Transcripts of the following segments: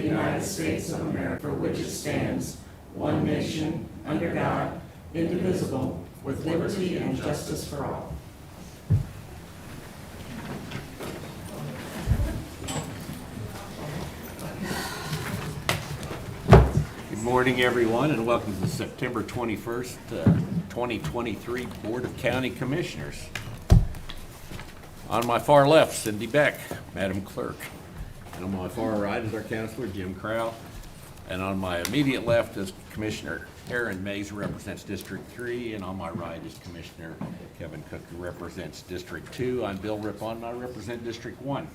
the United States of America, for which it stands, one nation, under God, indivisible, with liberty and justice for all. Good morning, everyone, and welcome to the September 21st, 2023 Board of County Commissioners. On my far left, Cindy Beck, Madam Clerk. And on my far right is our Counselor, Jim Crowell. And on my immediate left is Commissioner Aaron Mays, who represents District 3. And on my right is Commissioner Kevin Cook, who represents District 2. I'm Bill Rippon, and I represent District 1.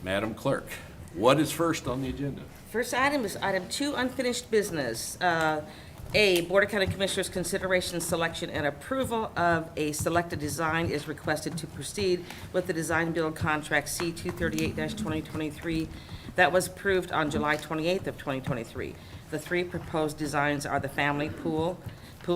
Madam Clerk, what is first on the agenda? First item is item 2, unfinished business. A, Board of County Commissioners' consideration, selection, and approval of a selected design is requested to proceed with the design build contract C-238-2023 that was approved on July 28th of 2023. The 3 proposed designs are the family pool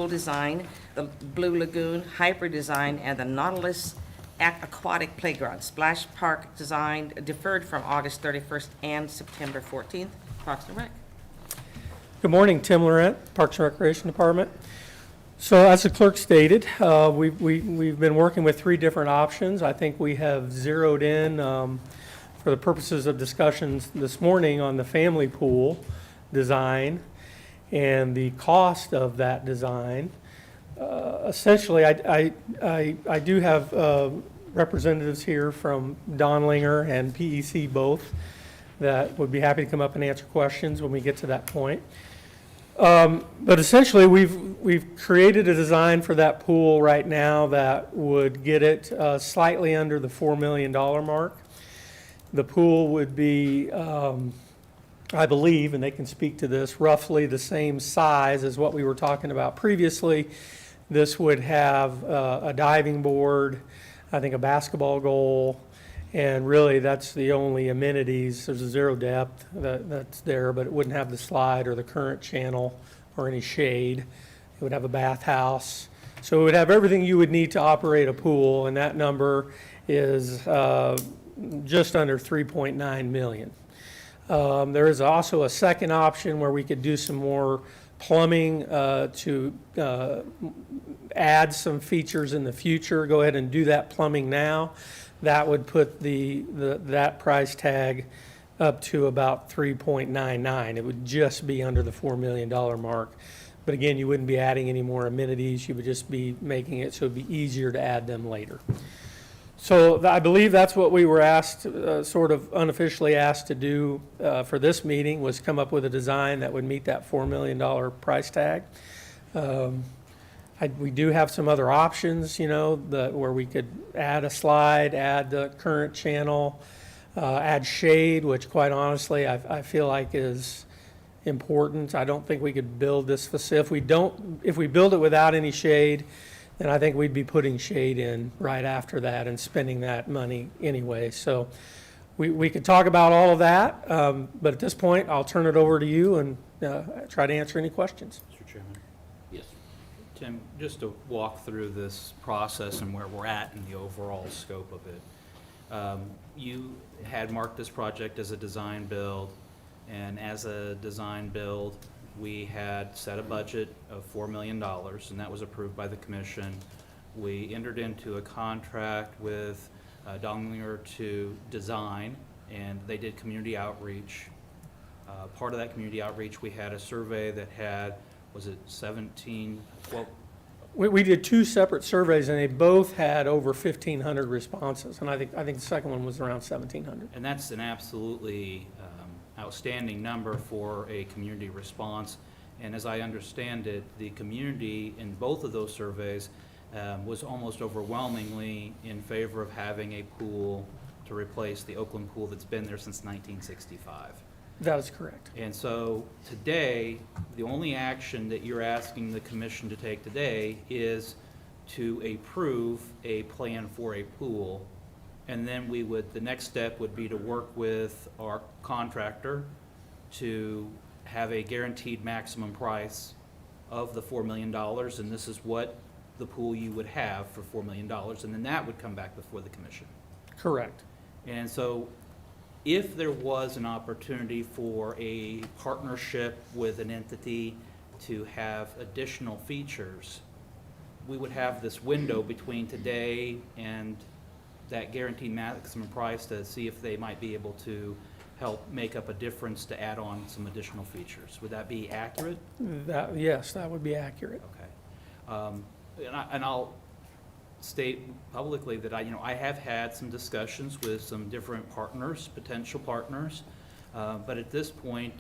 design, the Blue Lagoon hybrid design, and the Nautilus aquatic playground. Splash Park design deferred from August 31st and September 14th. Parks and Rec. Good morning, Tim Laurent, Parks and Recreation Department. So as the clerk stated, we've been working with 3 different options. I think we have zeroed in for the purposes of discussions this morning on the family pool design and the cost of that design. Essentially, I do have representatives here from Donlinger and PEC both that would be happy to come up and answer questions when we get to that point. But essentially, we've created a design for that pool right now that would get it slightly under the $4 million mark. The pool would be, I believe, and they can speak to this, roughly the same size as what we were talking about previously. This would have a diving board, I think a basketball goal, and really that's the only amenities. There's a zero depth that's there, but it wouldn't have the slide or the current channel or any shade. It would have a bathhouse. So it would have everything you would need to operate a pool, and that number is just under $3.9 million. There is also a second option where we could do some more plumbing to add some features in the future. Go ahead and do that plumbing now. That would put that price tag up to about $3.99. It would just be under the $4 million mark. But again, you wouldn't be adding any more amenities. You would just be making it so it'd be easier to add them later. So I believe that's what we were asked, sort of unofficially asked to do for this meeting, was come up with a design that would meet that $4 million price tag. We do have some other options, where we could add a slide, add the current channel, add shade, which quite honestly I feel like is important. I don't think we could build this facility. If we build it without any shade, then I think we'd be putting shade in right after that and spending that money anyway. So we could talk about all of that, but at this point I'll turn it over to you and try to answer any questions. Mr. Chairman. Yes. Tim, just to walk through this process and where we're at in the overall scope of it. You had marked this project as a design build, and as a design build, we had set a budget of $4 million, and that was approved by the commission. We entered into a contract with Donlinger to design, and they did community outreach. Part of that community outreach, we had a survey that had, was it 17, well, We did 2 separate surveys, and they both had over 1,500 responses, and I think the second one was around 1,700. and that's an absolutely outstanding number for a community response. And as I understand it, the community in both of those surveys was almost overwhelmingly in favor of having a pool to replace the Oakland pool that's been there since 1965. That is correct. And so today, the only action that you're asking the commission to take today is to approve a plan for a pool. And then the next step would be to work with our contractor to have a guaranteed maximum price of the $4 million, and this is what the pool you would have for $4 million, and then that would come back before the commission. Correct. And so If there was an opportunity for a partnership with an entity to have additional features, we would have this window between today and that guaranteed maximum price to see if they might be able to help make up a difference to add on some additional features. Would that be accurate? Yes, that would be accurate. Okay. And I'll state publicly that I have had some discussions with some different partners, potential partners, but at this point,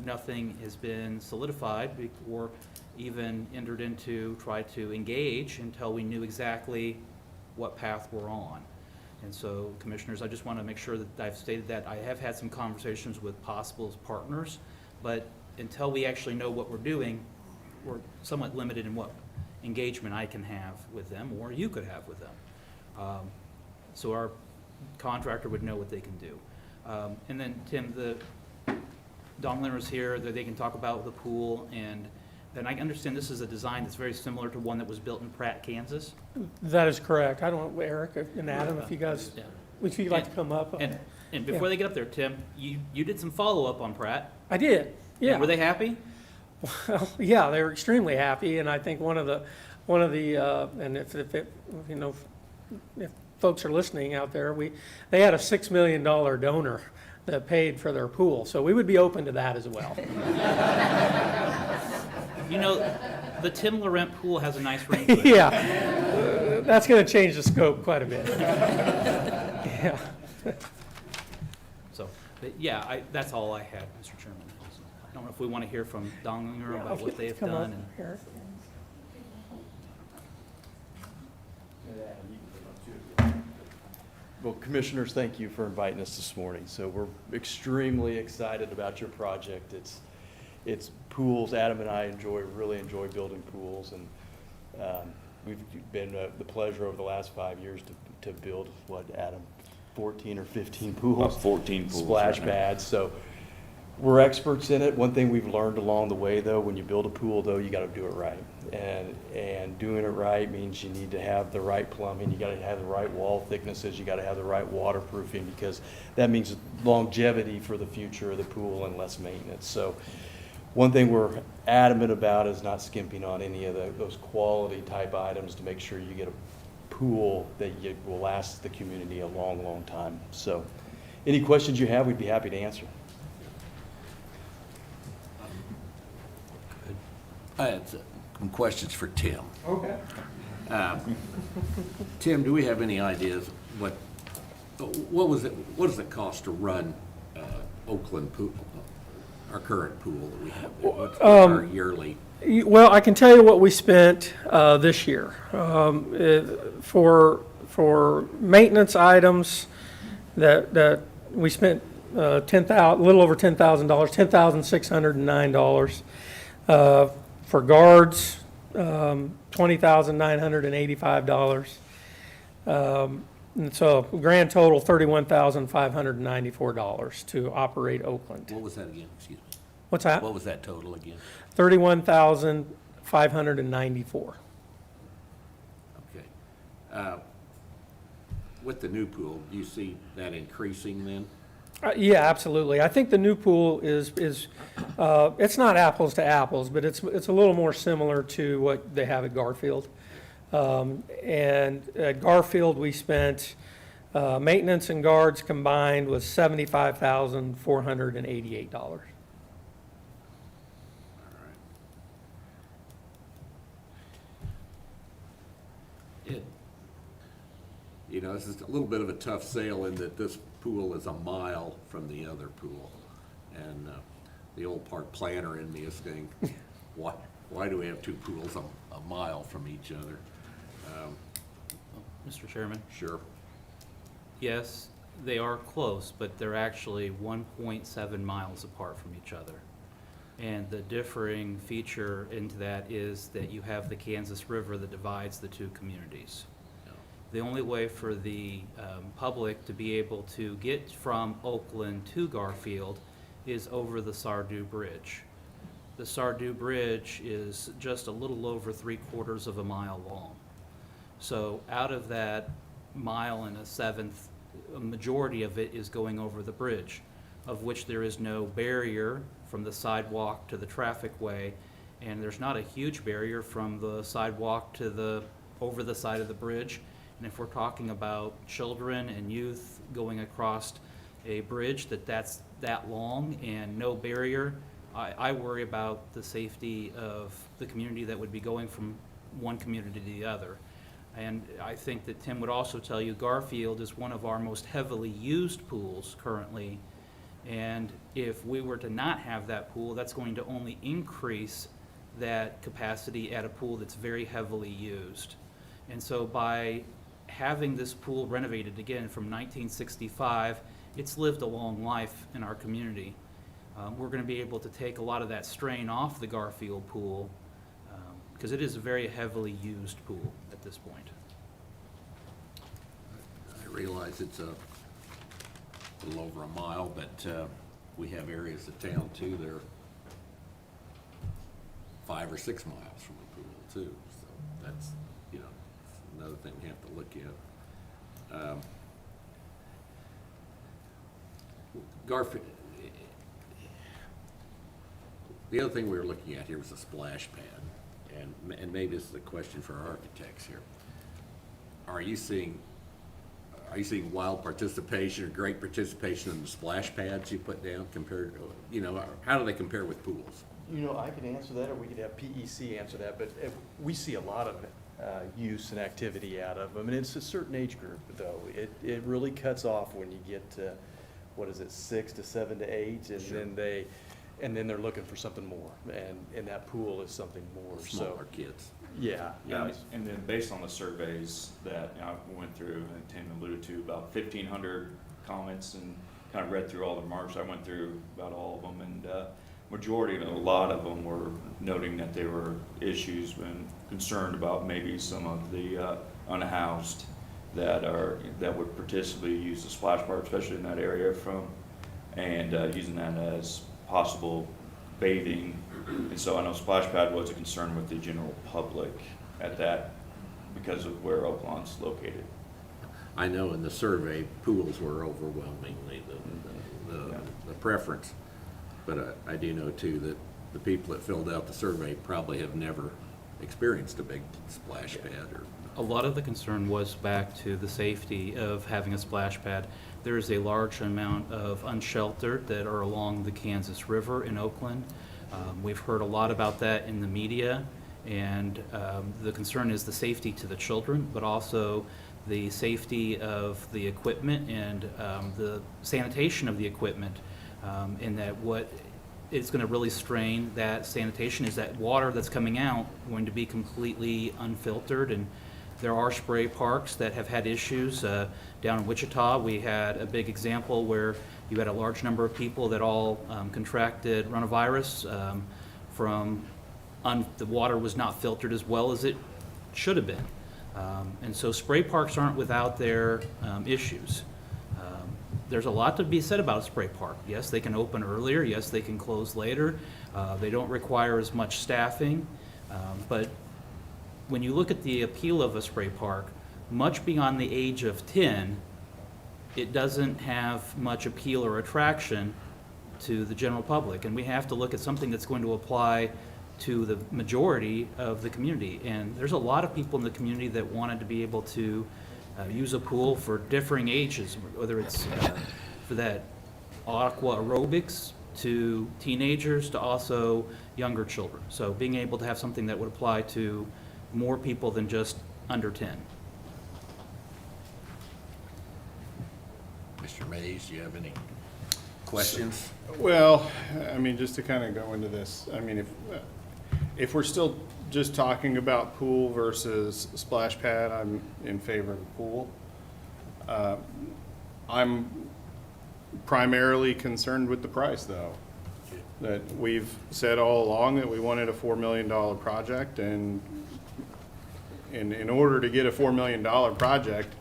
nothing has been solidified or even entered into, try to engage until we knew exactly what path we're on. And so, Commissioners, I just want to make sure that I've stated that I have had some conversations with possible partners, but until we actually know what we're doing, we're somewhat limited in what engagement I can have with them, or you could have with them. So our contractor would know what they can do. And then, Tim, Don Leonard's here, that they can talk about the pool, and I understand this is a design that's very similar to one that was built in Pratt, Kansas. That is correct. I don't know, Eric and Adam, if you guys, Yeah. if you'd like to come up. And before they get up there, Tim, you did some follow-up on Pratt. I did, yeah. Were they happy? Well, yeah, they were extremely happy, and I think one of the, and if folks are listening out there, they had a $6 million donor that paid for their pool, so we would be open to that as well. The Tim Laurent pool has a nice ring to it. Yeah, that's gonna change the scope quite a bit. Yeah. So, but yeah, that's all I had, Mr. Chairman. I don't know if we want to hear from Donlinger about what they have Come up, done. Eric. Well, Commissioners, thank you for inviting us this morning. So we're extremely excited about your project. It's pools. Adam and I really enjoy building pools, and we've been the pleasure over the last 5 years to build, Adam, 14 or 15 pools? About 14 pools Splash right now. pads. So we're experts in it. One thing we've learned along the way, though, when you build a pool, though, you got to do it right. And doing it right means you need to have the right plumbing, you got to have the right wall thicknesses, you got to have the right waterproofing, because that means longevity for the future of the pool and less maintenance. So one thing we're adamant about is not skimping on any of those quality type items to make sure you get a pool that will last the community a long, long time. So any questions you have, we'd be happy to answer. I had some questions for Tim. Okay. Tim, do we have any ideas what does it cost to run Oakland pool, our current pool that we have there? What's our yearly? Well, I can tell you what we spent this year. For maintenance items that we spent a little over $10,000, $10,609. For guards, $20,985. And so grand total, $31,594 to operate Oakland. What was that again? Excuse me. What's that? What was that total again? $31,594. Okay. With the new pool, do you see that increasing then? Yeah, absolutely. I think the new pool is it's not apples to apples, but it's a little more similar to what they have at Garfield. And at Garfield, we spent, maintenance and guards combined was $75,488. All right. This is a little bit of a tough sale in that this pool is a mile from the other pool. And the old park planner in me is saying, why do we have two pools a mile from each other? Mr. Chairman? Sure. Yes, they are close, but they're actually 1.7 miles apart from each other. And the differing feature into that is that you have the Kansas River that divides the two communities. The only way for the public to be able to get from Oakland to Garfield is over the Sardu Bridge. The Sardu Bridge is just a little over 3/4 of a mile long. So out of that 1 1/7 a majority of it is going over the bridge, of which there is no barrier from the sidewalk to the traffic way, and there's not a huge barrier from the sidewalk to over the side of the bridge. And if we're talking about children and youth going across a bridge that's that long and no barrier, I worry about the safety of the community that would be going from one community to the other. And I think that Tim would also tell you Garfield is one of our most heavily used pools currently. And if we were to not have that pool, that's going to only increase that capacity at a pool that's very heavily used. And so by having this pool renovated again from 1965, it's lived a long life in our community. We're going to be able to take a lot of that strain off the Garfield pool because it is a very heavily used pool at this point. I realize it's a little over a mile, but we have areas of town too, they're 5 or 6 miles from the pool too. So that's, you know, another thing we have to look at. Garfield, the other thing we were looking at here was a splash pad, and maybe this is a question for our architects here. Are you seeing wild participation or great participation in the splash pads you put down compared, you know, how do they compare with pools? You know, I can answer that, or we could have PEC answer that, but we see a lot of use and activity out of them, and it's a certain age group, though. It really cuts off when you get to, what is it, 6 to 7 to 8, and Sure. then they're looking for something more, and that pool is something more. Smaller kids. Yeah. And then based on the surveys that I went through, and Tim alluded to, about 1,500 comments, and kind of read through all the remarks. I went through about all of them, and a lot of them were noting that there were issues and concerned about maybe some of the unhoused that would participate use the splash park, especially in that area and using that as possible bathing. And so I know splash pad was a concern with the general public at that because of where Oaklawn's located. I know in the survey, pools were overwhelmingly the preference, but I do know too that the people that filled out the survey probably have never experienced a big splash pad or. A lot of the concern was back to the safety of having a splash pad. There is a large amount of unsheltered that are along the Kansas River in Oakland. We've heard a lot about that in the media, and the concern is the safety to the children, but also the safety of the equipment and the sanitation of the equipment, and that what is going to really strain that sanitation is that water that's coming out going to be completely unfiltered. And there are spray parks that have had issues. Down in Wichita, we had a big example where you had a large number of people that all contracted rhinovirus from the water was not filtered as well as it should have been. And so spray parks aren't without their issues. There's a lot to be said about a spray park. Yes, they can open earlier. Yes, they can close later. They don't require as much staffing. But when you look at the appeal of a spray park, much beyond the age of 10, it doesn't have much appeal or attraction to the general public. And we have to look at something that's going to apply to the majority of the community. And there's a lot of people in the community that wanted to be able to use a pool for differing ages, whether it's for that aqua aerobics to teenagers to also younger children. So being able to have something that would apply to more people than just under 10. Mr. Mays, do you have any questions? Well, I mean, just to kind of go into this, I mean, if we're still just talking about pool versus splash pad, I'm in favor of the pool. I'm primarily concerned with the price, though. That we've said all along that we wanted a $4 million project, and in order to get a $4 million project,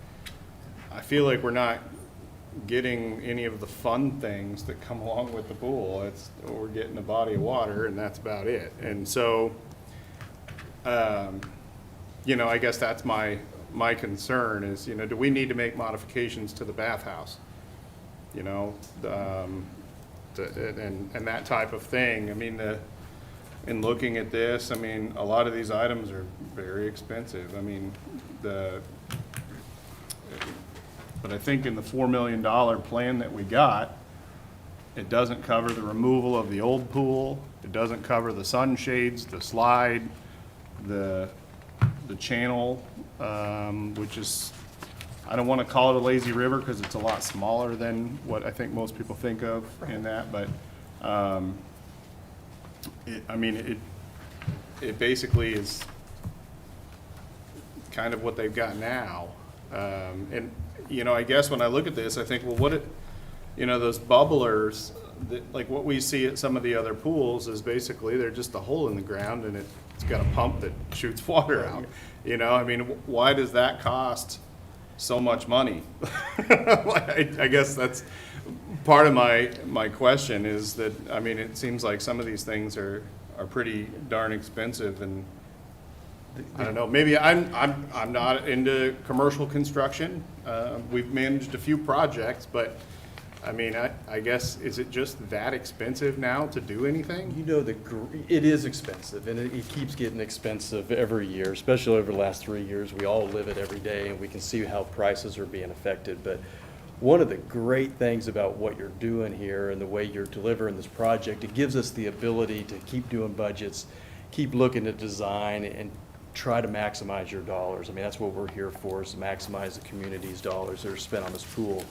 I feel like we're not getting any of the fun things that come along with the pool. We're getting a body of water, and that's about it. And so, you know, I guess that's my my concern is, you know, do we need to make modifications to the bathhouse? You know, and that type of thing. I mean, in looking at this, I mean, a lot of these items are very expensive. I mean, but I think in the $4 million plan that we got, it doesn't cover the removal of the old pool. It doesn't cover the sunshades, the slide, the channel, which is, I don't want to call it a lazy river because it's a lot smaller than what I think most people think of in that, but it basically is kind of what they've got now. And, you know, I guess when I look at this, I think, well, you know, those bubblers, like what we see at some of the other pools is basically they're just a hole in the ground and it's got a pump that shoots water out. You know, I mean, why does that cost so much money? I guess that's part of my question is that, I mean, it seems like some of these things are pretty darn expensive, and I don't know, maybe I'm not into commercial construction. We've managed a few projects, but I mean, I guess, is it just that expensive now to do anything? You know, it is expensive, and it keeps getting expensive every year, especially over the last 3 years. We all live it every day, and we can see how prices are being affected. But one of the great things about what you're doing here and the way you're delivering this project, it gives us the ability to keep doing budgets, keep looking at design, and try to maximize your dollars. I mean, that's what we're here for, is to maximize the community's dollars that are spent on this pool.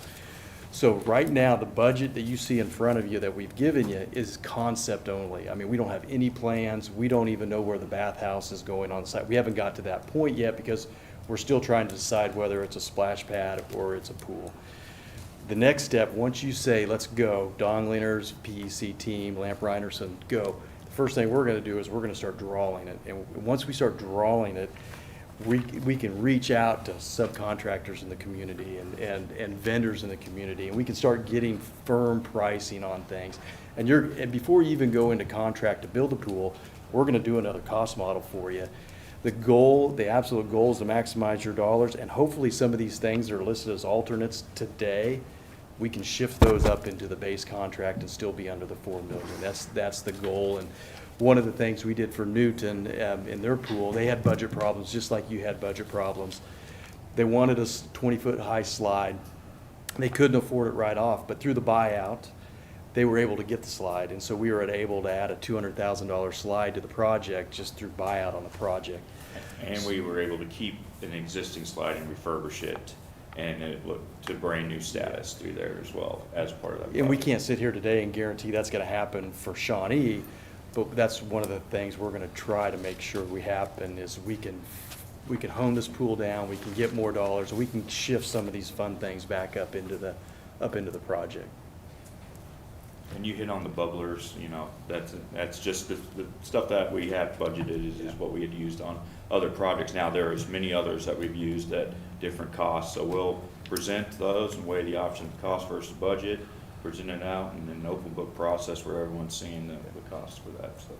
So right now, the budget that you see in front of you that we've given you is concept only. I mean, we don't have any plans. We don't even know where the bathhouse is going on site. We haven't got to that point yet because we're still trying to decide whether it's a splash pad or it's a pool. The next step, once you say, let's go, Dongliners, PEC team, Lamp Reinerson, go, the first thing we're gonna do is we're gonna start drawing it. And once we start drawing it, we can reach out to subcontractors in the community and vendors in the community, and we can start getting firm pricing on things. And before you even go into contract to build a pool, we're gonna do another cost model for you. The absolute goal is to maximize your dollars, and hopefully some of these things that are listed as alternates today, we can shift those up into the base contract and still be under the $4 million. That's the goal. And one of the things we did for Newton in their pool, they had budget problems just like you had budget problems. They wanted a 20-foot high slide. They couldn't afford it right off, but through the buyout, they were able to get the slide. And so we were able to add a $200,000 slide to the project just through buyout on the project. And we were able to keep an existing slide and refurbish it, and it looked to brand new status through there as well as part of that project. And we can't sit here today and guarantee that's going to happen for Shawnee, but that's one of the things we're going to try to make sure we happen is we can hone this pool down, we can get more dollars, and we can shift some of these fun things back up into the project. And you hit on the bubblers, you know, that's just the stuff that we have budgeted is what we had used on other projects. Now, there is many others that we've used at different costs, so we'll present those and weigh the options, cost versus budget, present it out, and then an open book process where everyone's seeing the cost for that, so.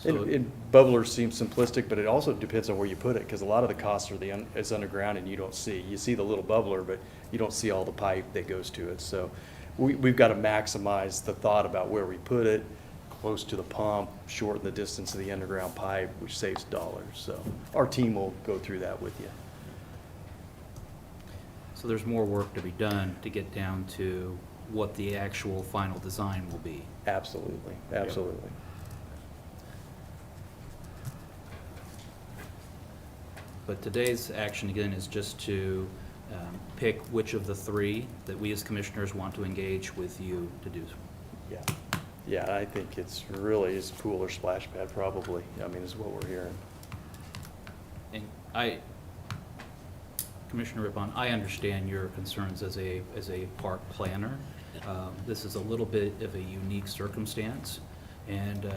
And bubblers seem simplistic, but it also depends on where you put it, because a lot of the costs it's underground and you don't see. You see the little bubbler, but you don't see all the pipe that goes to it. So we've got to maximize the thought about where we put it, close to the pump, shorten the distance of the underground pipe, which saves dollars. So our team will go through that with you. So there's more work to be done to get down to what the actual final design will be. Absolutely, absolutely. But today's action, again, is just to pick which of the three that we as commissioners want to engage with you to do. Yeah, yeah, I think it's really pool or splash pad probably, I mean, is what we're hearing. And Commissioner Rippon, I understand your concerns as a park planner. This is a little bit of a unique circumstance, and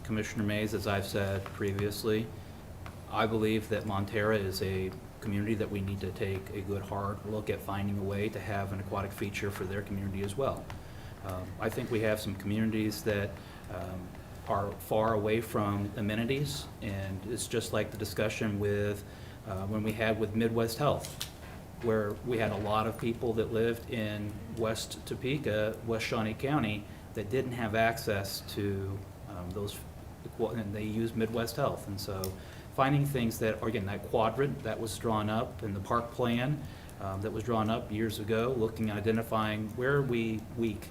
Commissioner Mays, as I've said previously, I believe that Montera is a community that we need to take a good hard look at finding a way to have an aquatic feature for their community as well. I think we have some communities that are far away from amenities, and it's just like the discussion with when we had with Midwest Health, where we had a lot of people that lived in West Topeka, West Shawnee County, that didn't have access to those, and they used Midwest Health. And so finding things that, or again, that quadrant that was drawn up in the park plan that was drawn up years ago, looking at identifying where are we weak.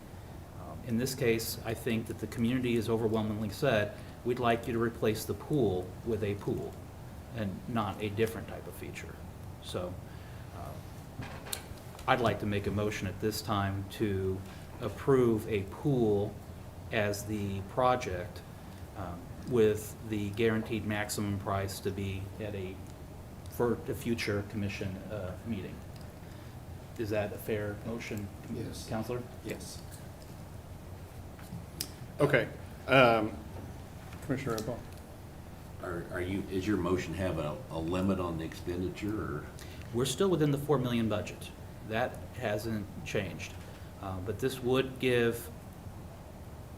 In this case, I think that the community has overwhelmingly said, we'd like you to replace the pool with a pool and not a different type of feature. So I'd like to make a motion at this time to approve a pool as the project with the guaranteed maximum price to be at for a future commission meeting. Is that a fair motion, Yes. Counselor? Yes. Okay. Commissioner Redpath? Is your motion have a limit on the expenditure, or? We're still within the 4 million budget. That hasn't changed. But this would give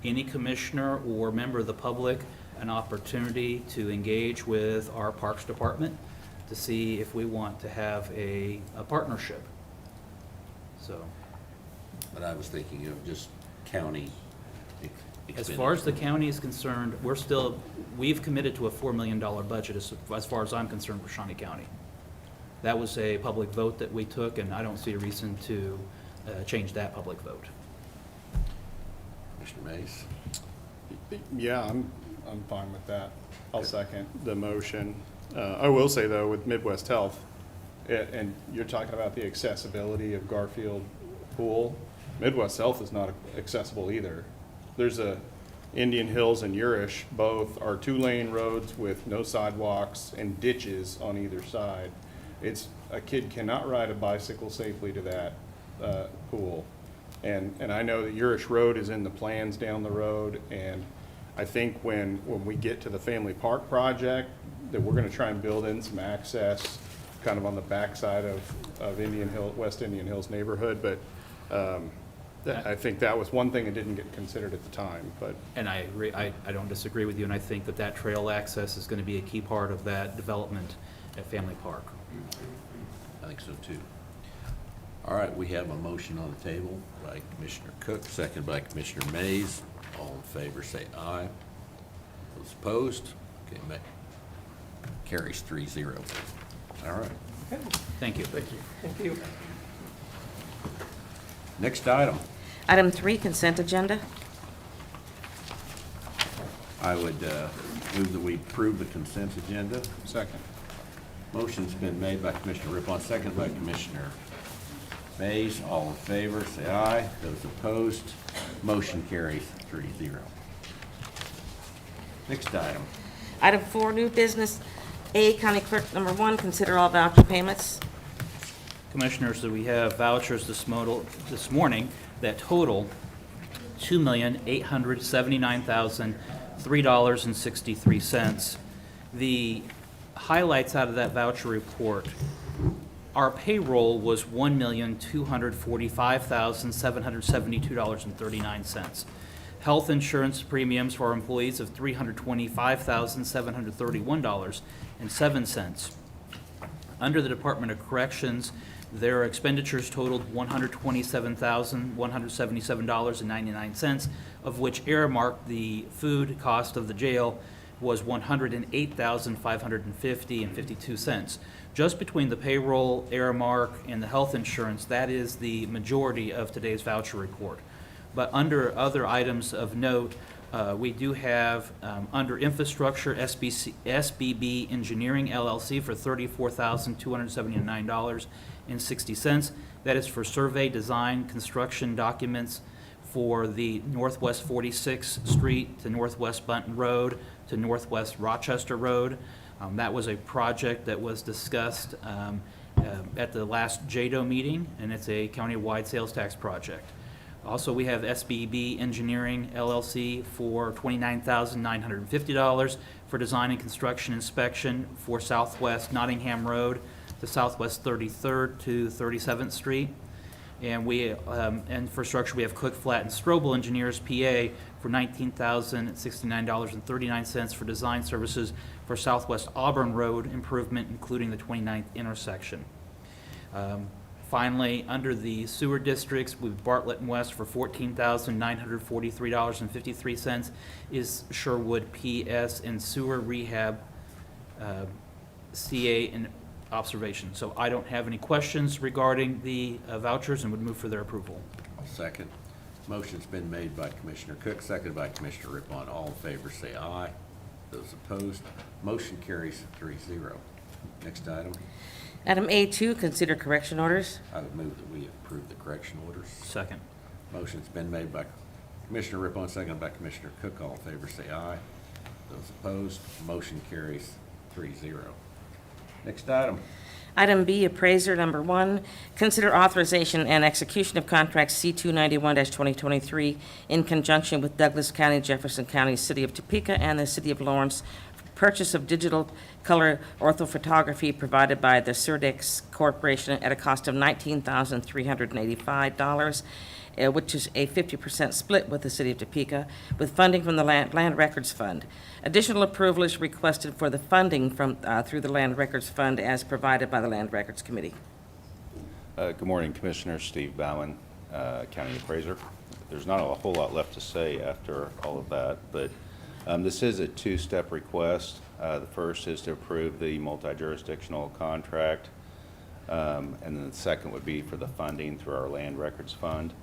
any commissioner or member of the public an opportunity to engage with our Parks Department to see if we want to have a partnership. So, But I was thinking of just county as far as the expenditure. county is concerned, we've committed to a $4 million budget as far as I'm concerned for Shawnee County. That was a public vote that we took, and I don't see a reason to change that public vote. Commissioner Mays? Yeah, I'm fine with that. I'll second the motion. I will say, though, with Midwest Health, and you're talking about the accessibility of Garfield Pool, Midwest Health is not accessible either. There's Indian Hills and Urish, both are 2-lane roads with no sidewalks and ditches on either side. A kid cannot ride a bicycle safely to that pool. And I know that Urish Road is in the plans down the road, and I think when we get to the Family Park project, that we're gonna try and build in some access kind of on the backside of Indian Hill, West Indian Hills neighborhood, but I think that was one thing that didn't get considered at the time, but. And I agree, I don't disagree with you, and I think that trail access is going to be a key part of that development at Family Park. I think so too. All right, we have a motion on the table by Commissioner Cook, second by Commissioner Mays. All in favor, say aye. Those opposed? Okay, carries 3-0. All right. Thank you. Thank you. Next item. Item 3, consent agenda. I would move that we approve the consent agenda. Second. Motion's been made by Commissioner Rippon, second by Commissioner Mays. All in favor, say aye. Those opposed, motion carries 3-0. Next item. Item 4, new business. A, County Clerk number 1, consider all voucher payments. Commissioners, that we have vouchers this morning that total $2,879,003.63. The highlights out of that voucher report, our payroll was $1,245,772.39. Health insurance premiums for our employees of $325,731.07. Under the Department of Corrections, their expenditures totaled $127,177.99, of which Aramark, the food cost of the jail, was $108,550.52. Just between the payroll, Aramark, and the health insurance, that is the majority of today's voucher report. But under other items of note, we do have, under infrastructure, SBB Engineering LLC for $34,279.60. That is for survey, design, construction documents for the Northwest 46th Street to Northwest Bunton Road to Northwest Rochester Road. That was a project that was discussed at the last JADO meeting, and it's a county-wide sales tax project. Also, we have SBB Engineering LLC for $29,950 for design and construction inspection for Southwest Nottingham Road to Southwest 33rd to 37th Street. And infrastructure, we have Cook, Flat, and Strobel Engineers, PA, for $19,069.39 for design services for Southwest Auburn Road improvement, including the 29th intersection. Finally, under the sewer districts, with Bartlett and West for $14,943.53 is Sherwood PS and sewer rehab, CA and observation. So I don't have any questions regarding the vouchers and would move for their approval. I'll second. Motion's been made by Commissioner Cook, seconded by Commissioner Rippon. All in favor, say aye. Those opposed, motion carries 3-0. Next item, Item A2, consider correction orders. I would move that we approve the correction orders. Second. Motion's been made by Commissioner Rippon, seconded by Commissioner Cook. All in favor, say aye. Those opposed, motion carries 3-0. Next item, Item B, appraiser number 1, consider authorization and execution of contract C291-2023 in conjunction with Douglas County, Jefferson County, City of Topeka, and the City of Lawrence for purchase of digital color orthophotography provided by the Surdex Corporation at a cost of $19,385, which is a 50% split with the City of Topeka, with funding from the Land Records Fund. Additional approval is requested for the funding from through the Land Records Fund as provided by the Land Records Committee. Good morning, Commissioner. Steve Bauman, County Appraiser. There's not a whole lot left to say after all of that, but this is a two-step request. The first is to approve the multi-jurisdictional contract, and then the second would be for the funding through our Land Records Fund.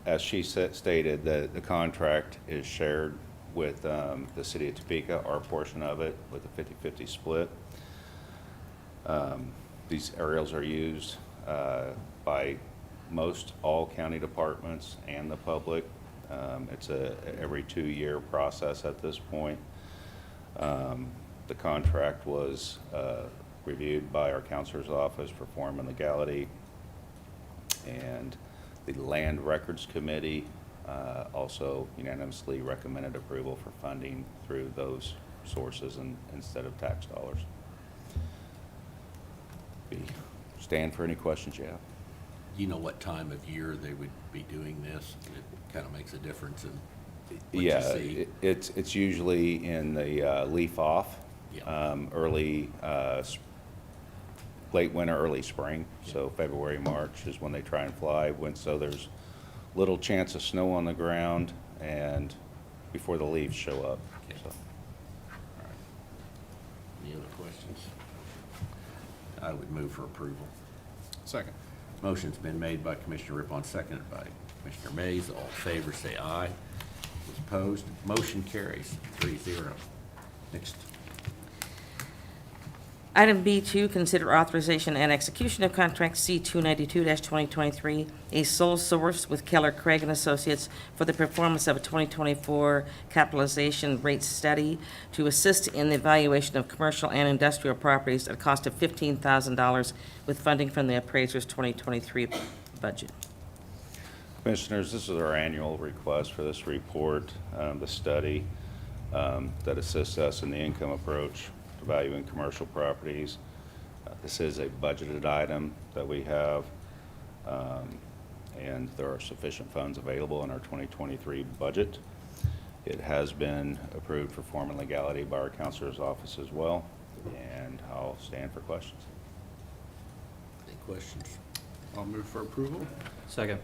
As she stated, the contract is shared with the City of Topeka, our portion of it, with a 50-50 split. These aerials are used by most all county departments and the public. It's a every 2-year process at this point. The contract was reviewed by our counselor's office for form and legality, and the Land Records Committee also unanimously recommended approval for funding through those sources instead of tax dollars. Stand for any questions you have. do you know what time of year they would be doing this? It kind of makes a difference in what you Yeah, see. it's usually in the leaf off, Yeah. late winter, early spring. So February, March is when they try and fly. So there's little chance of snow on the ground and before the leaves show up. Okay. So, Any other questions? I would move for approval. Second. Motion's been made by Commissioner Rippon, seconded by Commissioner Mays. All in favor, say aye. Those opposed, motion carries 3-0. Next. Item B2, consider authorization and execution of contract C292-2023, a sole source with Keller Craig and Associates for the performance of a 2024 capitalization rate study to assist in the evaluation of commercial and industrial properties at a cost of $15,000 with funding from the appraiser's 2023 budget. Commissioners, this is our annual request for this report, the study that assists us in the income approach to valuing commercial properties. This is a budgeted item that we have, and there are sufficient funds available in our 2023 budget. It has been approved for form and legality by our counselor's office as well, and I'll stand for questions. Any questions? I'll move for approval. Second.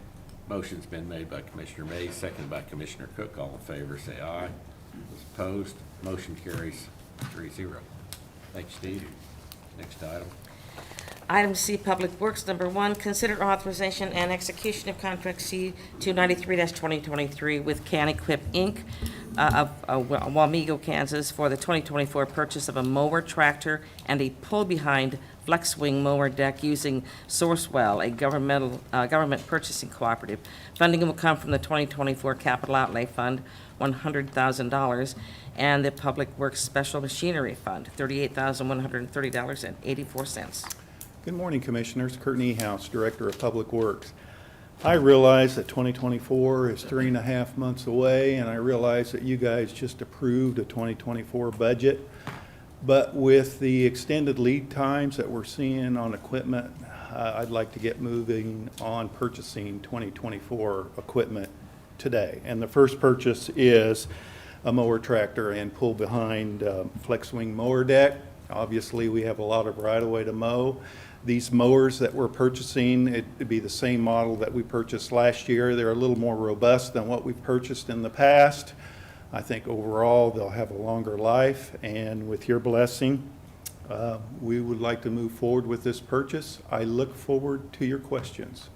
Motion's been made by Commissioner Mays, seconded by Commissioner Cook. All in favor, say aye. Those opposed, motion carries 3-0. Thanks, Steve. Next item. Item C, Public Works, number 1, consider authorization and execution of contract C293-2023 with Can Equip, Inc. Of Wamego, Kansas, for the 2024 purchase of a mower, tractor, and a pull-behind flex-wing mower deck using Sourcewell, a government purchasing cooperative. Funding will come from the 2024 Capital Outlay Fund, $100,000, and the Public Works Special Machinery Fund, $38,130.84. Good morning, Commissioners. Kurt Niehaus, Director of Public Works. I realize that 2024 is 3.5 months away, and I realize that you guys just approved a 2024 budget. But with the extended lead times that we're seeing on equipment, I'd like to get moving on purchasing 2024 equipment today. And the first purchase is a mower tractor and pull behind flex swing mower deck. Obviously, we have a lot of right-of-way to mow. These mowers that we're purchasing, it'd be the same model that we purchased last year. They're a little more robust than what we've purchased in the past. I think overall, they'll have a longer life, and with your blessing, we would like to move forward with this purchase. I look forward to your questions.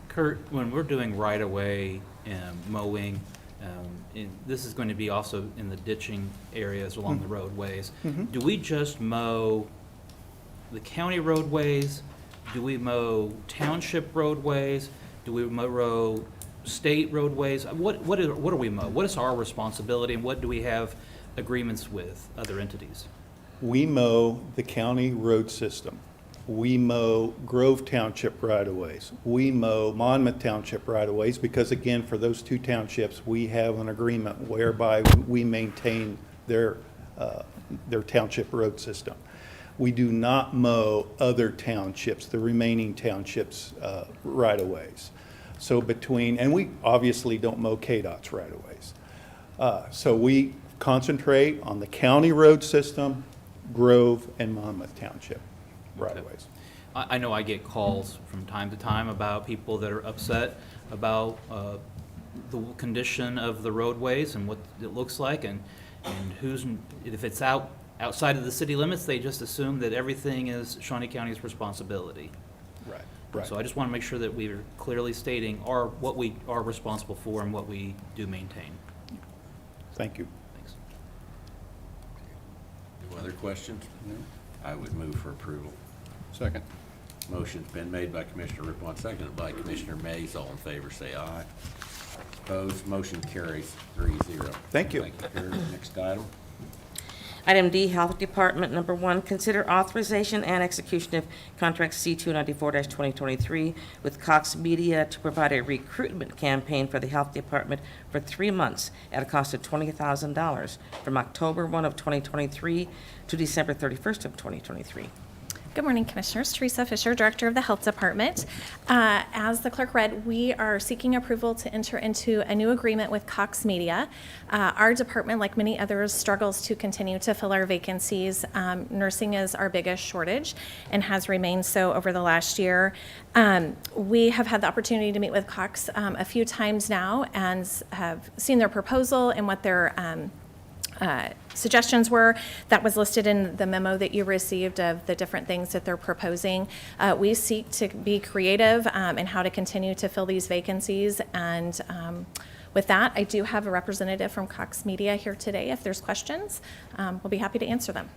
Kurt, when we're doing right-of-way mowing, this is going to be also in the ditching areas along the roadways. Do we just mow the county roadways? Do we mow township roadways? Do we mow state roadways? What do we mow? What is our responsibility, and what do we have agreements with other entities? We mow the county road system. We mow Grove Township right-of-ways. We mow Monmouth Township right-of-ways because, again, for those two townships, we have an agreement whereby we maintain their township road system. We do not mow other townships, the remaining townships' right-of-ways. So and we obviously don't mow KDOT's right-of-ways. So we concentrate on the county road system, Grove, and Monmouth Township right-of-ways. I know I get calls from time to time about people that are upset about the condition of the roadways and what it looks like, and if it's outside of the city limits, they just assume that everything is Shawnee County's responsibility. Right. So I just want to make sure that we're clearly stating what we are responsible for and what we do maintain. Thank you. Thanks. No other questions? No. I would move for approval. Second. Motion's been made by Commissioner Rippon, seconded by Commissioner Mays. All in favor, say aye. Opposed, motion carries 3-0. Thank you. Thank you, Kurt. Next item. Item D, Health Department, number 1, consider authorization and execution of contract C-294-2023 with Cox Media to provide a recruitment campaign for the Health Department for 3 months at a cost of $20,000 from October 1 of 2023 to December 31st of 2023. Good morning, Commissioners. Teresa Fisher, Director of the Health Department. As the clerk read, we are seeking approval to enter into a new agreement with Cox Media. Our department, like many others, struggles to continue to fill our vacancies. Nursing is our biggest shortage and has remained so over the last year. We have had the opportunity to meet with Cox a few times now and have seen their proposal and what their suggestions were. That was listed in the memo that you received of the different things that they're proposing. We seek to be creative in how to continue to fill these vacancies, and with that, I do have a representative from Cox Media here today. If there's questions, we'll be happy to answer them.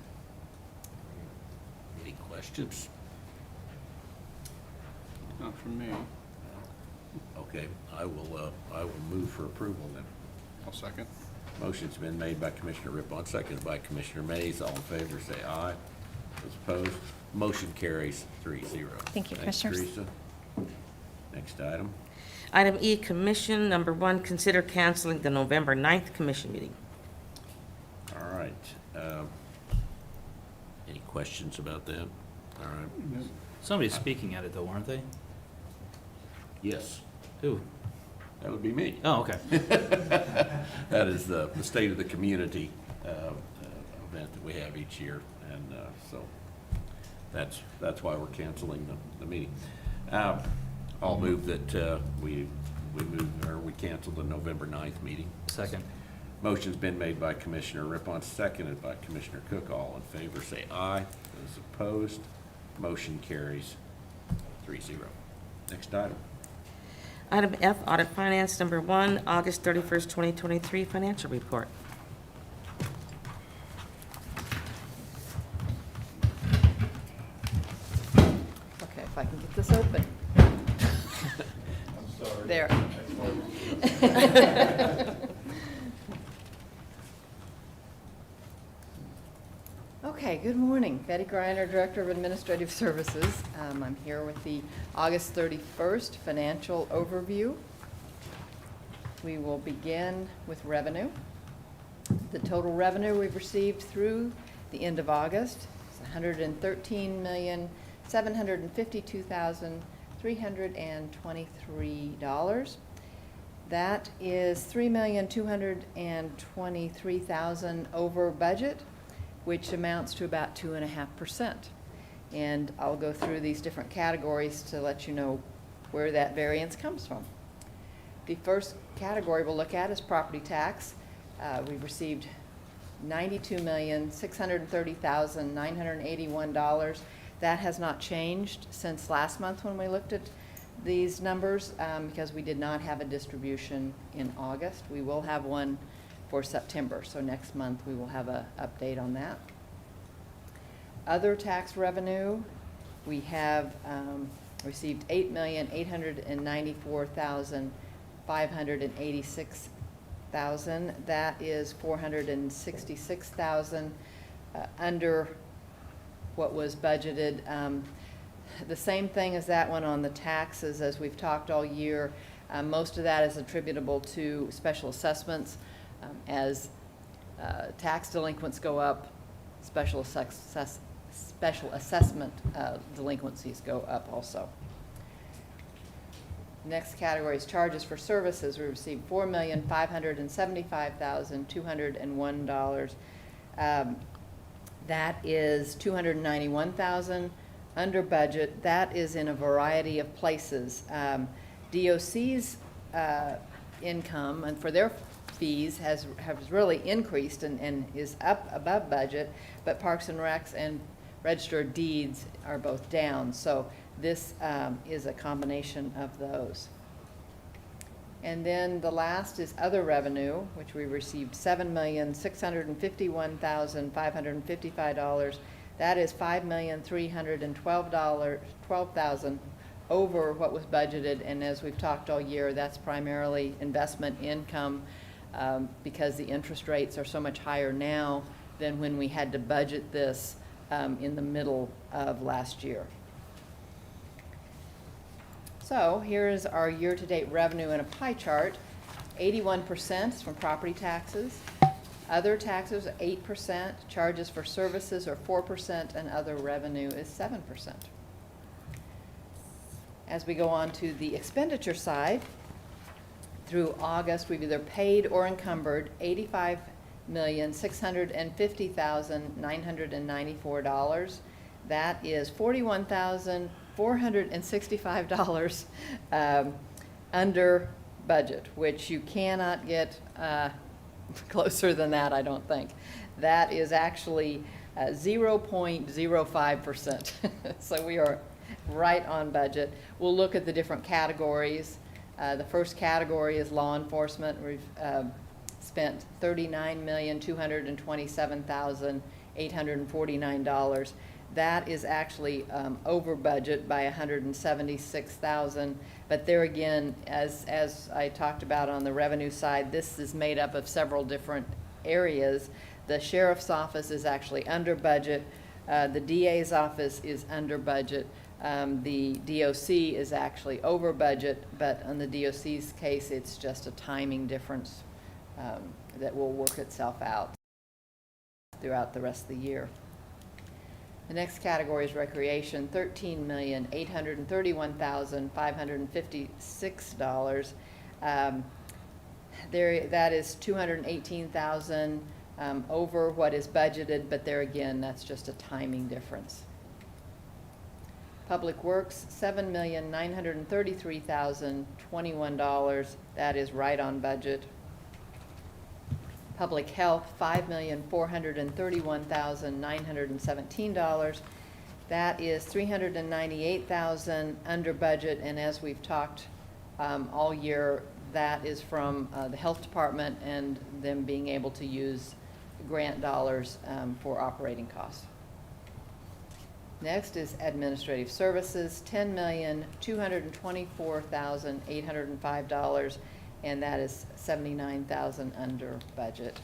Any questions? Not from me. Okay, I will move for approval then. I'll second. Motion's been made by Commissioner Rippon, seconded by Commissioner Mays. All in favor, say aye. Those opposed, motion carries 3-0. Thank you, Thanks, Commissioners. Teresa. Next item. Item E, Commission, number 1, consider canceling the November 9th Commission meeting. All right. Any questions about that? All right. Somebody's speaking at it, though, aren't they? Yes, Who? that would be me. Oh, okay. That is the State of the Community event that we have each year, and so that's why we're canceling the meeting. I'll move that we cancel the November 9th meeting. Second. Motion's been made by Commissioner Rippon, seconded by Commissioner Cook. All in favor, say aye. Those opposed, motion carries 3-0. Next item. Item F, Audit Finance, number 1, August 31st, 2023 financial report. Okay, if I can get this open. I'm sorry. There. Okay, good morning. Betty Greiner, Director of Administrative Services. I'm here with the August 31st financial overview. We will begin with revenue. The total revenue we've received through the end of August is $113,752,323. That is $3,223,000 over budget, which amounts to about 2.5%. And I'll go through these different categories to let you know where that variance comes from. The first category we'll look at is property tax. We've received $92,630,981. That has not changed since last month when we looked at these numbers because we did not have a distribution in August. We will have one for September, so next month we will have an update on that. Other tax revenue, we have received $8,894,586. That is $466,000 under what was budgeted. The same thing as that one on the taxes, as we've talked all year. Most of that is attributable to special assessments. As tax delinquents go up, special assessment delinquencies go up also. Next category is charges for services. We received $4,575,201. That is $291,000 under budget. That is in a variety of places. DOC's income and for their fees has really increased and is up above budget, but Parks and Recs and Register of Deeds are both down. So this is a combination of those. And then the last is other revenue, which we received $7,651,555. That is $5,312,000 over what was budgeted. And as we've talked all year, that's primarily investment income because the interest rates are so much higher now than when we had to budget this in the middle of last year. So here is our year-to-date revenue in a pie chart. 81% is from property taxes. Other taxes are 8%. Charges for services are 4%, and other revenue is 7%. As we go on to the expenditure side, through August, we've either paid or encumbered $85,650,994. That is $41,465 under budget, which you cannot get closer than that, I don't think. That is actually 0.05%. So we are right on budget. We'll look at the different categories. The first category is law enforcement. We've spent $39,227,849. That is actually over budget by $176,000. But there again, as I talked about on the revenue side, this is made up of several different areas. The sheriff's office is actually under budget. The DA's office is under budget. The DOC is actually over budget, but on the DOC's case, it's just a timing difference that will work itself out throughout the rest of the year. The next category is recreation, $13,831,556. That is $218,000 over what is budgeted, but there again, that's just a timing difference. Public Works, $7,933,021. That is right on budget. Public Health, $5,431,917. That is $398,000 under budget, and as we've talked all year, that is from the Health Department and them being able to use grant dollars for operating costs. Next is administrative services, $10,224,805, and that is $79,000 under budget.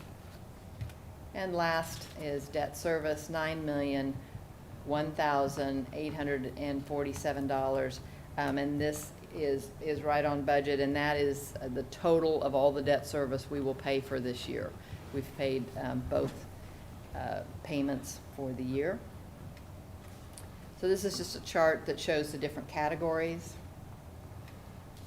And last is debt service, $9,001,847, and this is right on budget, and that is the total of all the debt service we will pay for this year. We've paid both payments for the year. So this is just a chart that shows the different categories.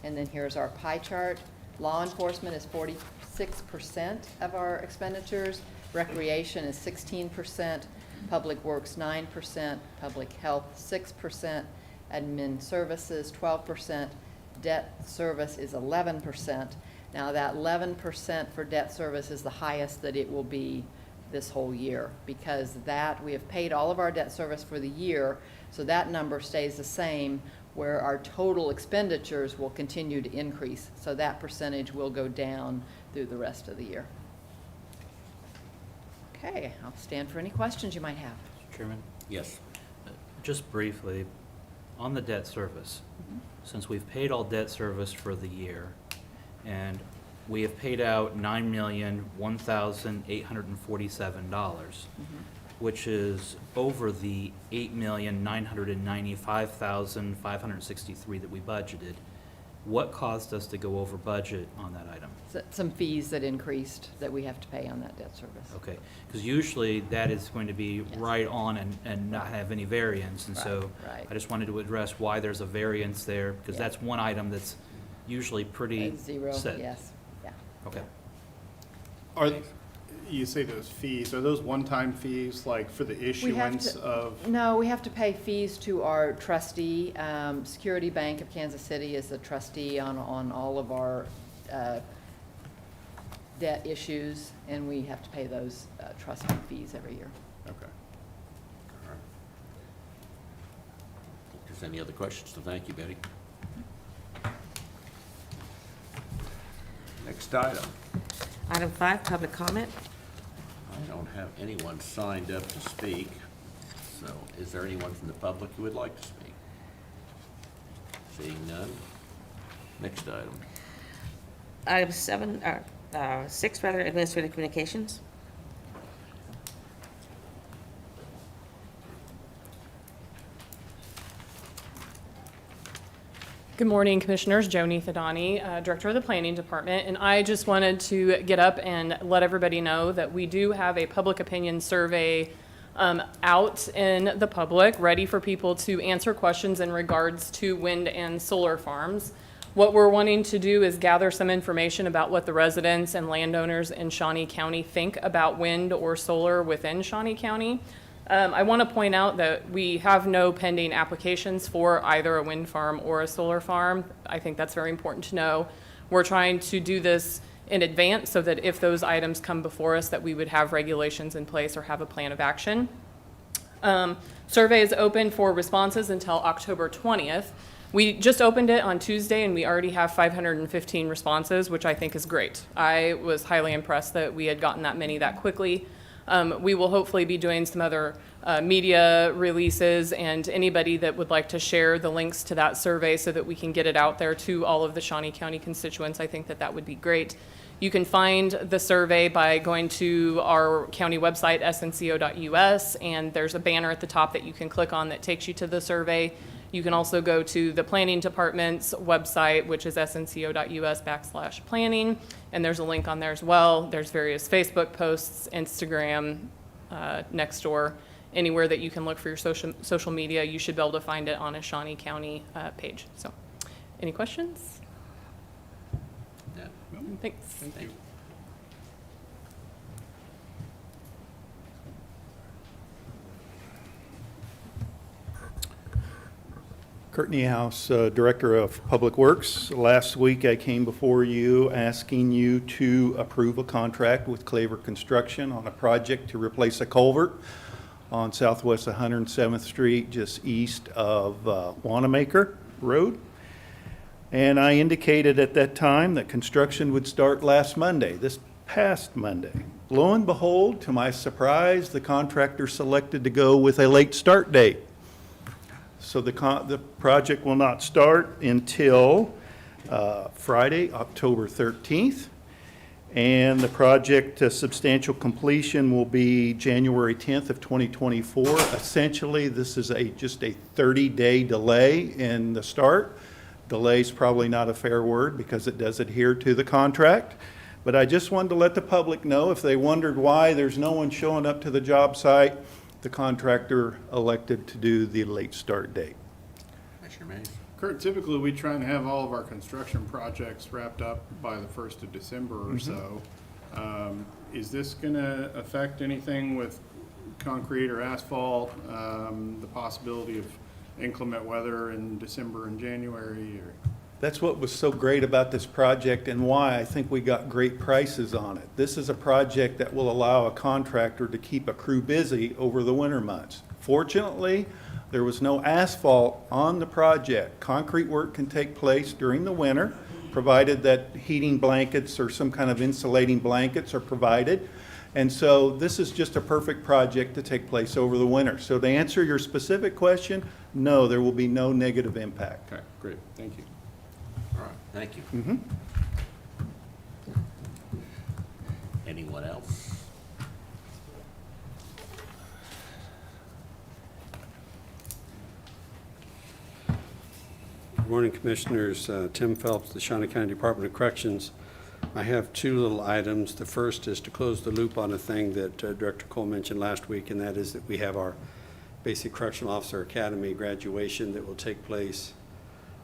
And then here's our pie chart. Law enforcement is 46% of our expenditures. Recreation is 16%. Public works 9%. Public health 6%. Admin services 12%. Debt service is 11%. Now that 11% for debt service is the highest that it will be this whole year, because that, we have paid all of our debt service for the year, so that number stays the same, where our total expenditures will continue to increase. So that percentage will go down through the rest of the year. Okay, I'll stand for any questions you might have. Chairman, Yes. just briefly, on the debt service, since we've paid all debt service for the year, and we have paid out $9,001,847, which is over the $8,995,563 that we budgeted. What caused us to go over budget on that item? Some fees that increased that we have to pay on that debt service. Okay, because usually that is going to be right on and not have any variance, and so Right. I just wanted to address why there's a variance there, because Yeah. that's one item that's usually pretty Zero, set. yes, yeah. Okay. You say those fees, are those one-time fees, like for the issuance of? No, we have to pay fees to our trustee. Security Bank of Kansas City is the trustee on all of our debt issues, and we have to pay those trustee fees every year. Okay. If there's any other questions, so thank you, Betty. Next item. Item 5, public comment. I don't have anyone signed up to speak, so is there anyone from the public who would like to speak? Seeing none. Next item. Item 6, administrative communications. Good morning, Commissioners. Joni Thadani, Director of the Planning Department, and I just wanted to get up and let everybody know that we do have a public opinion survey out in the public, ready for people to answer questions in regards to wind and solar farms. What we're wanting to do is gather some information about what the residents and landowners in Shawnee County think about wind or solar within Shawnee County. I want to point out that we have no pending applications for either a wind farm or a solar farm. I think that's very important to know. We're trying to do this in advance so that if those items come before us, that we would have regulations in place or have a plan of action. Survey is open for responses until October 20th. We just opened it on Tuesday and we already have 515 responses, which I think is great. I was highly impressed that we had gotten that many that quickly. We will hopefully be doing some other media releases, and anybody that would like to share the links to that survey so that we can get it out there to all of the Shawnee County constituents, I think that that would be great. You can find the survey by going to our county website, snco.us, and there's a banner at the top that you can click on that takes you to the survey. You can also go to the planning department's website, which is snco.us/planning, and there's a link on there as well. There's various Facebook posts, Instagram, Nextdoor, anywhere that you can look for your social media. You should be able to find it on a Shawnee County page. So, any questions? No. Thanks. Thank you. Courtney House, Director of Public Works. Last week, I came before you asking you to approve a contract with Claver Construction on a project to replace a culvert on Southwest 107th Street, just east of Wanamaker Road. And I indicated at that time that construction would start last Monday, this past Monday. Lo and behold, to my surprise, the contractor selected to go with a late start date. So the project will not start until Friday, October 13th. And the project substantial completion will be January 10th of 2024. Essentially, this is just a 30-day delay in the start. Delay is probably not a fair word because it does adhere to the contract. But I just wanted to let the public know, if they wondered why there's no one showing up to the job site, the contractor elected to do the late start date. Commissioner Mays? Kurt, typically, we try and have all of our construction projects wrapped up by the 1st of December or so. Is this gonna affect anything with concrete or asphalt, the possibility of inclement weather in December and January, or? That's what was so great about this project and why I think we got great prices on it. This is a project that will allow a contractor to keep a crew busy over the winter months. Fortunately, there was no asphalt on the project. Concrete work can take place during the winter, provided that heating blankets or some kind of insulating blankets are provided. And so this is just a perfect project to take place over the winter. So to answer your specific question, no, there will be no negative impact. Okay, great, thank you. All right, thank you. Anyone else? Good morning, Commissioners. Tim Phelps, the Shawnee County Department of Corrections. I have two little items. The first is to close the loop on a thing that Director Cole mentioned last week, and that is that we have our Basic Correctional Officer Academy graduation that will take place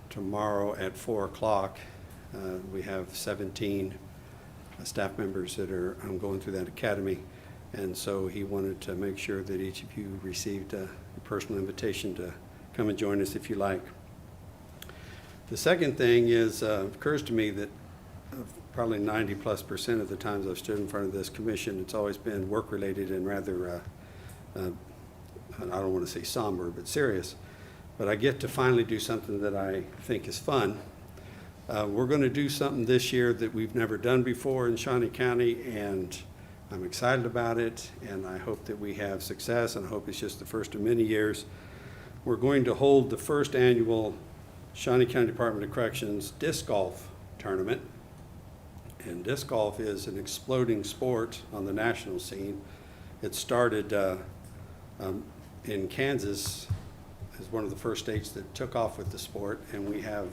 tomorrow at 4 o'clock. We have 17 staff members that are going through that academy, and so he wanted to make sure that each of you received a personal invitation to come and join us if you like. The second thing is, occurs to me that probably 90+% of the times I've stood in front of this commission, it's always been work-related and rather, I don't want to say somber, but serious. But I get to finally do something that I think is fun. We're going to do something this year that we've never done before in Shawnee County, and I'm excited about it, and I hope that we have success, and I hope it's just the first of many years. We're going to hold the first annual Shawnee County Department of Corrections disc golf tournament. And disc golf is an exploding sport on the national scene. It started in Kansas as one of the first states that took off with the sport, and we have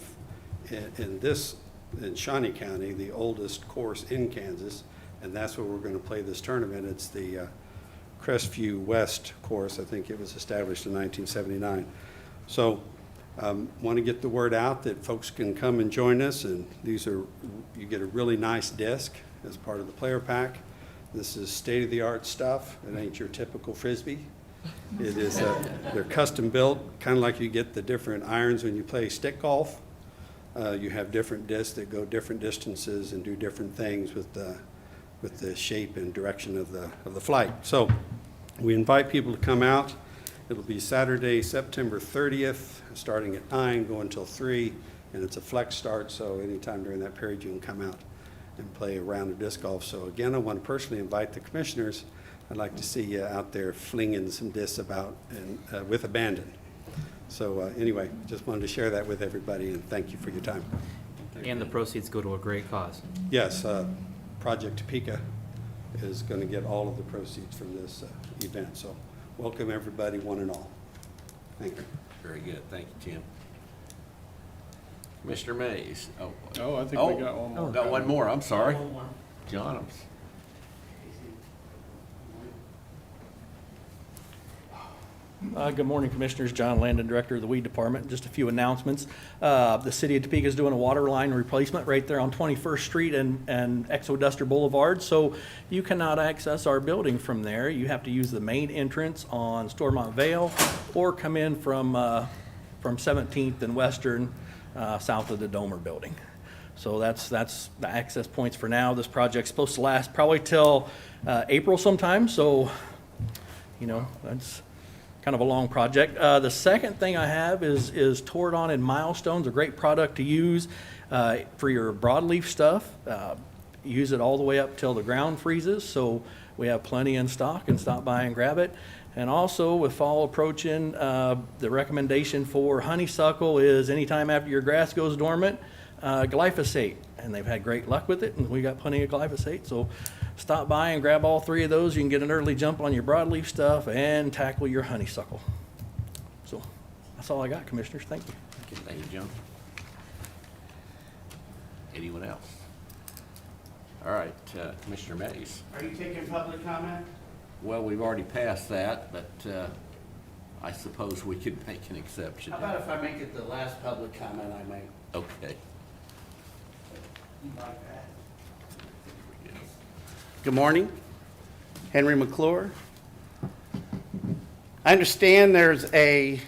in Shawnee County the oldest course in Kansas, and that's where we're going to play this tournament. It's the Crestview West course. I think it was established in 1979. So want to get the word out that folks can come and join us, and you get a really nice disc as part of the player pack. This is state-of-the-art stuff. It ain't your typical Frisbee. It is, they're custom built, kind of like you get the different irons when you play stick golf. You have different discs that go different distances and do different things with the shape and direction of the flight. So we invite people to come out. It'll be Saturday, September 30th, starting at 9, going until 3, and it's a flex start, so anytime during that period you can come out and play a round of disc golf. So again, I want to personally invite the commissioners. I'd like to see you out there flinging some discs about and with abandon. So anyway, just wanted to share that with everybody, and thank you for your time. And the proceeds go to a great cause. Yes, Project Topeka is going to get all of the proceeds from this event. So welcome everybody, one and all. Thank you. Very good. Thank you, Tim. Commissioner Mays. Oh, I think we got one more. Got one more. I'm sorry. John. Good morning, Commissioners. John Landon, Director of the Weed Department. Just a few announcements. The City of Topeka is doing a water line replacement right there on 21st Street and Exoduster Boulevard, so you cannot access our building from there. You have to use the main entrance on Stormont Vale or come in from 17th and Western south of the Domer building. So that's the access points for now. This project's supposed to last probably till April sometime, so you know, that's kind of a long project. The second thing I have is Tordon and Milestones, a great product to use for your broadleaf stuff. Use it all the way up till the ground freezes, so we have plenty in stock, and stop by and grab it. And also, with fall approaching, the recommendation for honeysuckle is anytime after your grass goes dormant, glyphosate. And they've had great luck with it, and we got plenty of glyphosate. So stop by and grab all 3 of those. You can get an early jump on your broadleaf stuff and tackle your honeysuckle. So that's all I got, Commissioners. Thank you. Thank you, John. Anyone else? All right, Commissioner Mays. Are you taking public comment? Well, we've already passed that, but I suppose we could make an exception. How about if I make it the last public comment I make? Okay. You like that? Good morning. Henry McClure. I understand there's a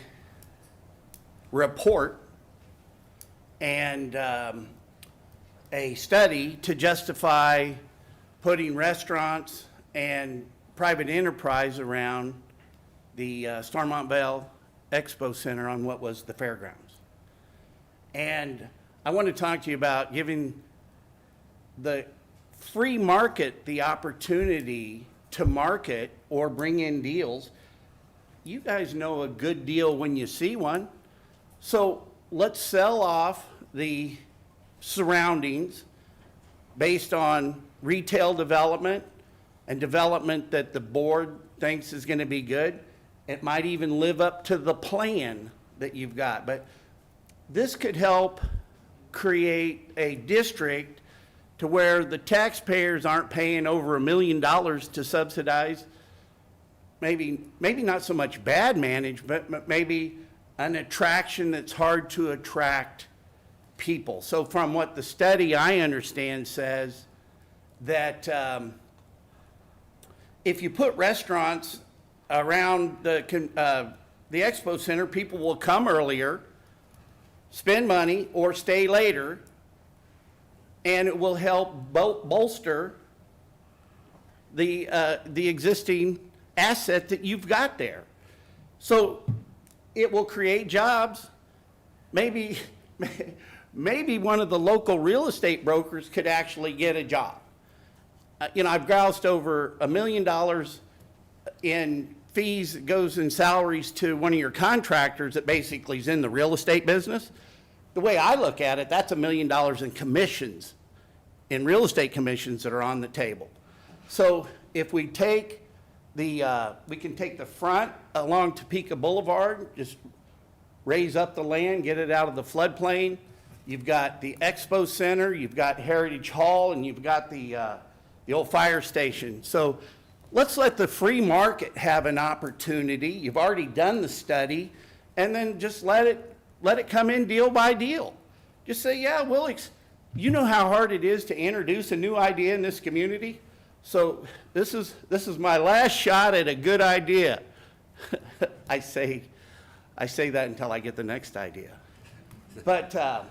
report and a study to justify putting restaurants and private enterprise around the Starmont Bell Expo Center on what was the fairgrounds. And I want to talk to you about giving the free market the opportunity to market or bring in deals. You guys know a good deal when you see one. So let's sell off the surroundings based on retail development and development that the board thinks is going to be good. It might even live up to the plan that you've got. But this could help create a district to where the taxpayers aren't paying over $1 million to subsidize maybe not so much bad management, but maybe an attraction that's hard to attract people. So from what the study I understand says that if you put restaurants around the expo center, people will come earlier, spend money, or stay later, and it will help bolster the existing asset that you've got there. So it will create jobs. Maybe one of the local real estate brokers could actually get a job. I've groused over $1 million in fees that goes in salaries to one of your contractors that basically is in the real estate business. The way I look at it, that's $1 million in commissions, in real estate commissions that are on the table. So if we take we can take the front along Topeka Boulevard, just raise up the land, get it out of the floodplain. You've got the Expo Center, you've got Heritage Hall, and you've got the old fire station. So let's let the free market have an opportunity. You've already done the study, and then just let it come in deal by deal. Just say, yeah, you know how hard it is to introduce a new idea in this community? So this is my last shot at a good idea. I say that until I get the next idea. But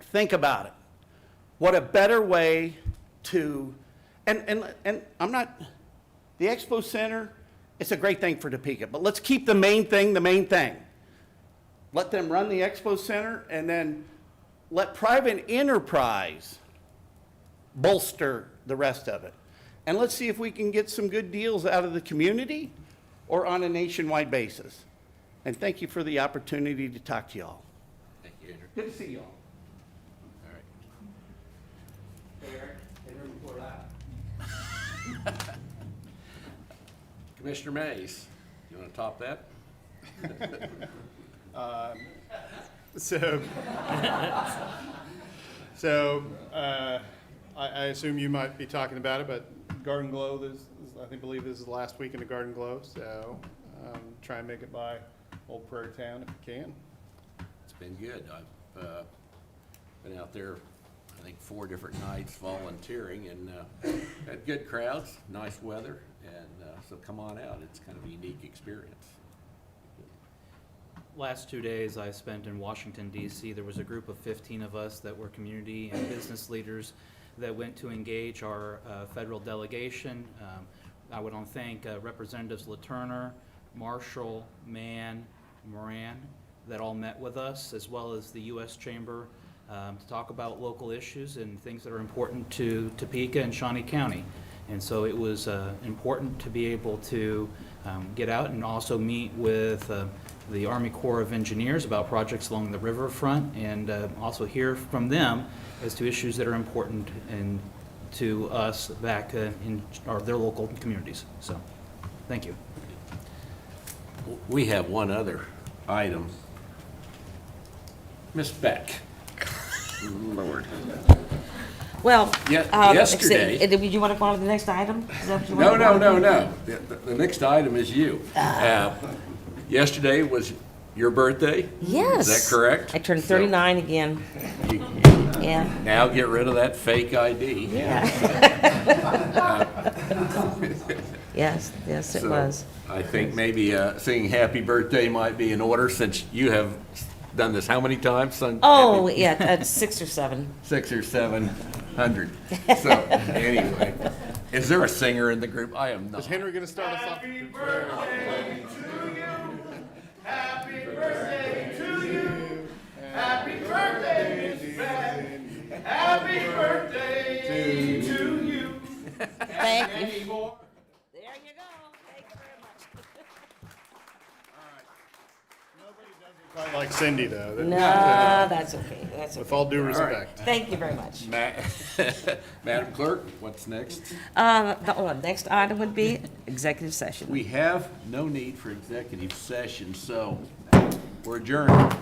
think about it. What a better way to, and I'm not, the Expo Center, it's a great thing for Topeka, but let's keep the main thing the main thing. Let them run the Expo Center, and then let private enterprise bolster the rest of it. And let's see if we can get some good deals out of the community or on a nationwide basis. And thank you for the opportunity to talk to y'all. Thank you, Andrew. Good to see y'all. All right. Commissioner Mays, you want to top that? I assume you might be talking about it, but Garden Glow, I believe this is the last week in the Garden Glow, so try and make it by Old Prairie Town if you can. It's been good. I've been out there, I think, 4 different nights volunteering, and had good crowds, nice weather, and so come on out. It's kind of a unique experience. Last 2 days I spent in Washington, D.C. There was a group of 15 of us that were community and business leaders that went to engage our federal delegation. I would want to thank Representatives LaTurner, Marshall, Mann, Moran, that all met with us, as well as the U.S. Chamber, to talk about local issues and things that are important to Topeka and Shawnee County. And so it was important to be able to get out and also meet with the Army Corps of Engineers about projects along the riverfront, and also hear from them as to issues that are important and to us back in their local communities. So, thank you. We have one other item. Ms. Beck. Lord. Well, Yesterday. Do you want to go on to the next item? Is that what you No, want no, to no, do? no. The next item is you. Yesterday was your birthday? Yes. Is that correct? I turned 39 again. You- Yeah. Now get rid of that fake ID. Yeah. Yes, yes, it So, was. I think maybe singing happy birthday might be in order since you have done this how many times? Sung Oh, happy- yeah, 6 or 7. 600 or 700. So, anyway, is there a singer in the group? I am not. Is Henry gonna start us off? Thank you. There you go. Thank you very much. Quite like Cindy, though. No, that's okay. That's With okay. all due respect. Thank you very much. Madam Clerk, what's next? The next item would be executive session. We have no need for executive session, so we're adjourned.